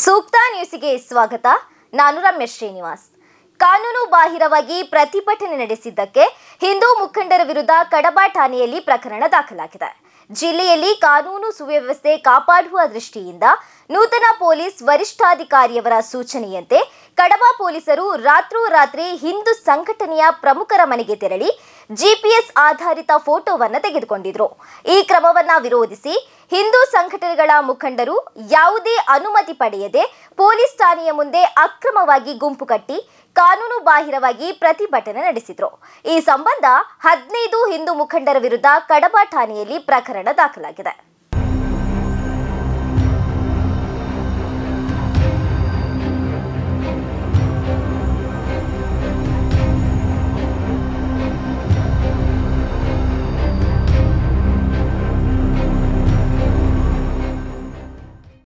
ಸೂಕ್ತ ನ್ಯೂಸ್ಗೆ ಸ್ವಾಗತ. ನಾನು ರಮೇಶ್ ಶ್ರೀನಿವಾಸ್. ಕಾನೂನು ಬಾಹಿರವಾಗಿ ಪ್ರತಿಭಟನೆ ನಡೆಸಿದ್ದಕ್ಕೆ ಹಿಂದೂ ಮುಖಂಡರ ವಿರುದ್ಧ ಕಡಬ ಠಾಣೆಯಲ್ಲಿ ಪ್ರಕರಣ ದಾಖಲಾಗಿದೆ. ಜಿಲ್ಲೆಯಲ್ಲಿ ಕಾನೂನು ಸುವ್ಯವಸ್ಥೆ ಕಾಪಾಡುವ ದೃಷ್ಟಿಯಿಂದ ನೂತನ ಪೊಲೀಸ್ ವರಿಷ್ಠಾಧಿಕಾರಿಯವರ ಸೂಚನೆಯಂತೆ ಕಡಬ ಪೊಲೀಸರು ರಾತ್ರೋರಾತ್ರಿ ಹಿಂದೂ ಸಂಘಟನೆಯ ಪ್ರಮುಖರ ಮನೆಗೆ ತೆರಳಿ ಜಿಪಿಎಸ್ ಆಧಾರಿತ ಫೋಟೋವನ್ನು ತೆಗೆದುಕೊಂಡಿದ್ರು. ಈ ಕ್ರಮವನ್ನ ವಿರೋಧಿಸಿ ಹಿಂದೂ ಸಂಘಟನೆಗಳ ಮುಖಂಡರು ಯಾವುದೇ ಅನುಮತಿ ಪಡೆಯದೆ ಪೊಲೀಸ್ ಠಾಣೆಯ ಮುಂದೆ ಅಕ್ರಮವಾಗಿ ಗುಂಪು ಕಟ್ಟಿ ಕಾನೂನು ಬಾಹಿರವಾಗಿ ಪ್ರತಿಭಟನೆ ನಡೆಸಿದ್ರು. ಈ ಸಂಬಂಧ 15 ಹಿಂದೂ ಮುಖಂಡರ ವಿರುದ್ಧ ಕಡಬ ಠಾಣೆಯಲ್ಲಿ ಪ್ರಕರಣ ದಾಖಲಾಗಿದೆ.